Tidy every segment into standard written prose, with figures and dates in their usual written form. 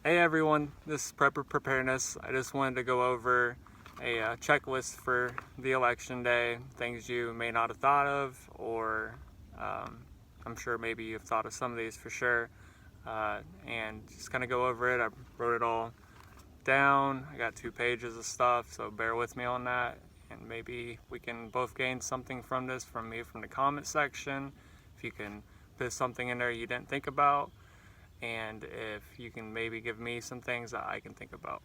Hey everyone, this is Prepper Preparedness. I just wanted to go over a checklist for the election day, things you may not have thought of, or I'm sure maybe you've thought of some of these for sure, and just kind of go over it. I wrote it all down. I got 2 pages of stuff, so bear with me on that, and maybe we can both gain something from this, from me, from the comment section. If you can put something in there you didn't think about, and if you can maybe give me some things that I can think about.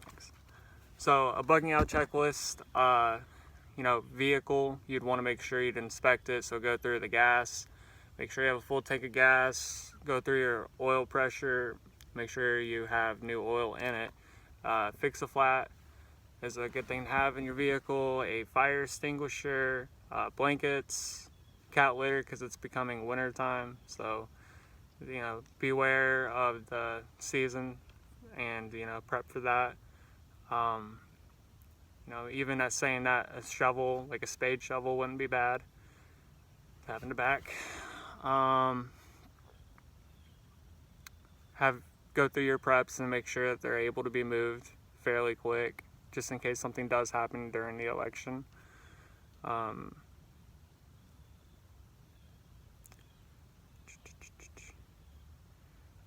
Thanks. So a bugging out checklist, vehicle, you'd want to make sure you'd inspect it. So go through the gas, make sure you have a full tank of gas, go through your oil pressure, make sure you have new oil in it. Fix a flat is a good thing to have in your vehicle, a fire extinguisher, blankets, cat litter because it's becoming winter time. So beware of the season and, prep for that. Even as saying that, a shovel, like a spade shovel, wouldn't be bad to have in the back. Go through your preps and make sure that they're able to be moved fairly quick, just in case something does happen during the election.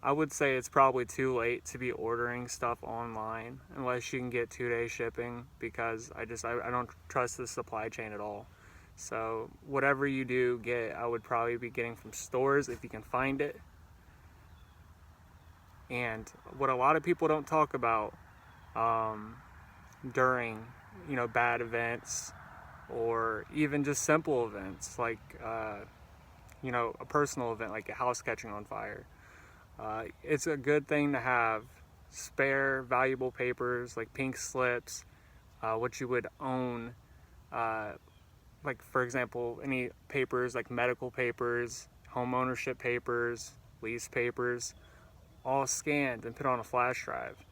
I would say it's probably too late to be ordering stuff online unless you can get 2-day shipping, because I don't trust the supply chain at all. So whatever you do get, I would probably be getting from stores if you can find it. And what a lot of people don't talk about during bad events, or even just simple events like a personal event like a house catching on fire, it's a good thing to have spare valuable papers like pink slips, what you would own, like for example any papers like medical papers, home ownership papers, lease papers, all scanned and put on a flash drive.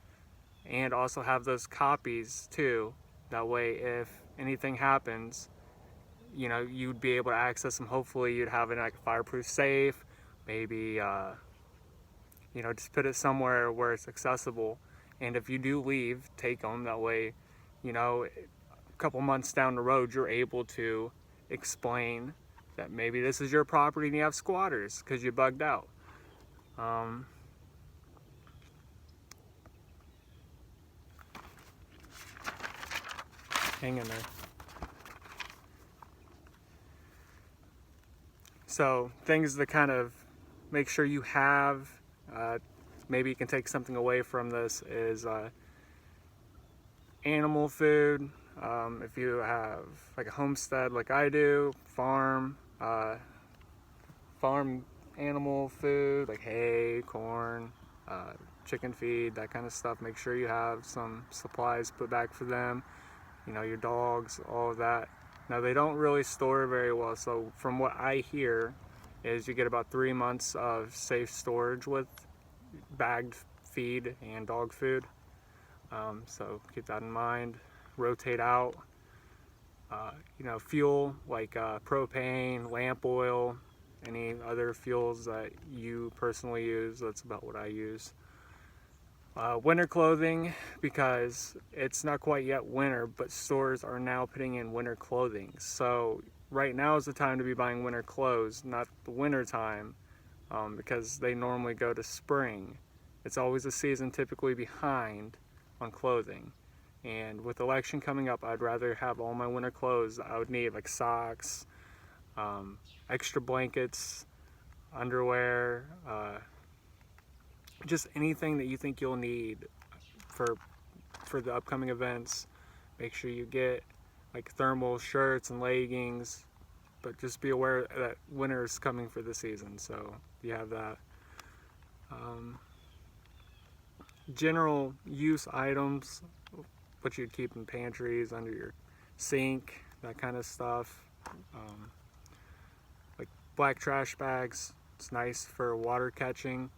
And also have those copies too, that way if anything happens, you'd be able to access them. Hopefully you'd have it in like a fireproof safe, maybe just put it somewhere where it's accessible. And if you do leave, take them. That way, a couple months down the road, you're able to explain that maybe this is your property and you have squatters because you bugged out. Hang in there. So things to kind of make sure you have, maybe you can take something away from this, is animal food. If you have like a homestead like I do, farm animal food like hay, corn, chicken feed, that kind of stuff. Make sure you have some supplies put back for them. Your dogs, all of that. Now they don't really store very well, so from what I hear is you get about 3 months of safe storage with bagged feed and dog food. So keep that in mind. Rotate out. Fuel like propane, lamp oil, any other fuels that you personally use. That's about what I use. Winter clothing, because it's not quite yet winter, but stores are now putting in winter clothing. So right now is the time to be buying winter clothes, not the winter time, because they normally go to spring. It's always a season typically behind on clothing. And with election coming up, I'd rather have all my winter clothes I would need, like socks, extra blankets, underwear, just anything that you think you'll need for the upcoming events. Make sure you get like thermal shirts and leggings, but just be aware that winter is coming for the season, so you have that. General use items, what you'd keep in pantries, under your sink, that kind of stuff. Like black trash bags, it's nice for water catching.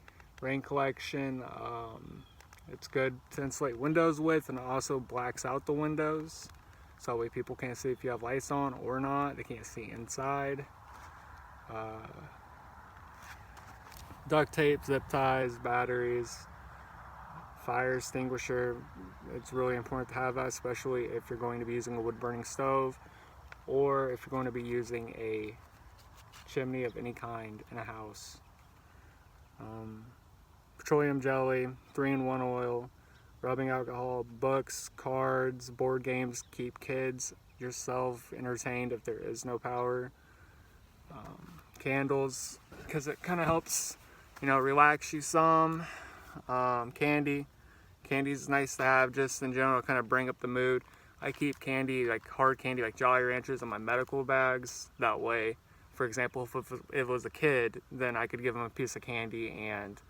Rain collection, it's good to insulate windows with, and it also blacks out the windows, so that way people can't see if you have lights on or not. They can't see inside. Duct tape, zip ties, batteries, fire extinguisher. It's really important to have that, especially if you're going to be using a wood burning stove or if you're going to be using a chimney of any kind in a house. Petroleum jelly, 3-in-1 oil, rubbing alcohol, books, cards, board games, keep kids, yourself entertained if there is no power. Candles, because it kind of helps, relax you some. Candy. Candy's nice to have just in general, kind of bring up the mood. I keep candy, like hard candy, like Jolly Ranchers in my medical bags. That way, for example, if it was a kid, then I could give them a piece of candy and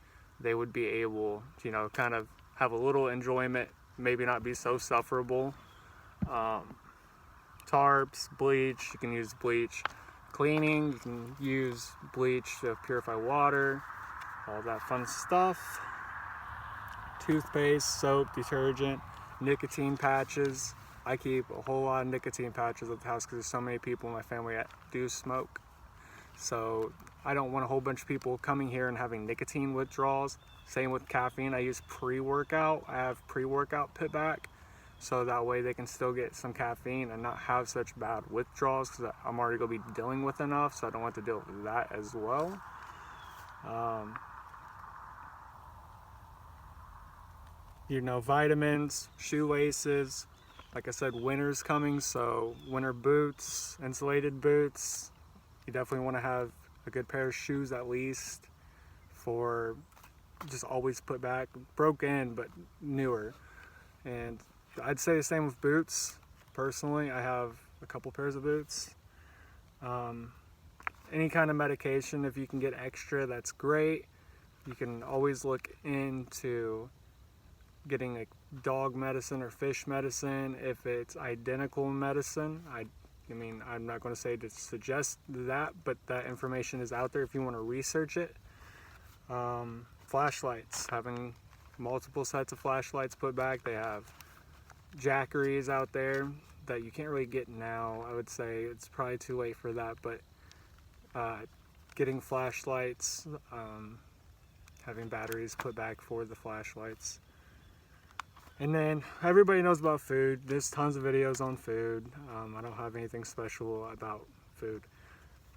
they would be able to, kind of have a little enjoyment, maybe not be so sufferable. Tarps, bleach, you can use bleach. Cleaning, you can use bleach to purify water, all that fun stuff. Toothpaste, soap, detergent, nicotine patches. I keep a whole lot of nicotine patches at the house because there's so many people in my family that do smoke. So I don't want a whole bunch of people coming here and having nicotine withdrawals. Same with caffeine. I use pre-workout. I have pre-workout put back, so that way they can still get some caffeine and not have such bad withdrawals, because I'm already going to be dealing with enough, so I don't want to deal with that as well. Vitamins, shoelaces. Like I said, winter's coming, so winter boots, insulated boots. You definitely want to have a good pair of shoes at least for just always put back. Broke in, but newer. And I'd say the same with boots. Personally, I have a couple pairs of boots. Any kind of medication, if you can get extra, that's great. You can always look into getting like dog medicine or fish medicine if it's identical medicine. I mean, I'm not going to say to suggest that, but that information is out there if you want to research it. Flashlights, having multiple sets of flashlights put back. They have Jackeries out there that you can't really get now. I would say it's probably too late for that, but getting flashlights, having batteries put back for the flashlights. And then everybody knows about food. There's tons of videos on food. I don't have anything special about food,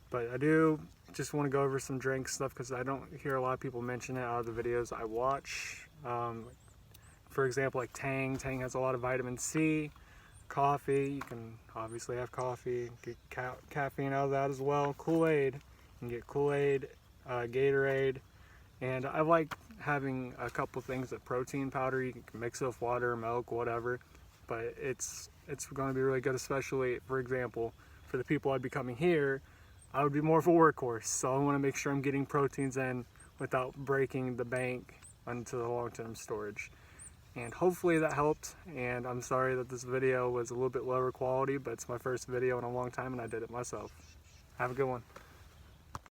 but I do just want to go over some drink stuff because I don't hear a lot of people mention it out of the videos I watch. For example, like Tang. Tang has a lot of vitamin C. Coffee, you can obviously have coffee, get caffeine out of that as well. Kool-Aid, you can get Kool-Aid, Gatorade, and I like having a couple things of protein powder. You can mix it with water, milk, whatever, but it's going to be really good, especially, for example, for the people I'd be coming here. I would be more of a workhorse, so I want to make sure I'm getting proteins in without breaking the bank onto the long-term storage. And hopefully that helped, and I'm sorry that this video was a little bit lower quality, but it's my first video in a long time and I did it myself. Have a good one.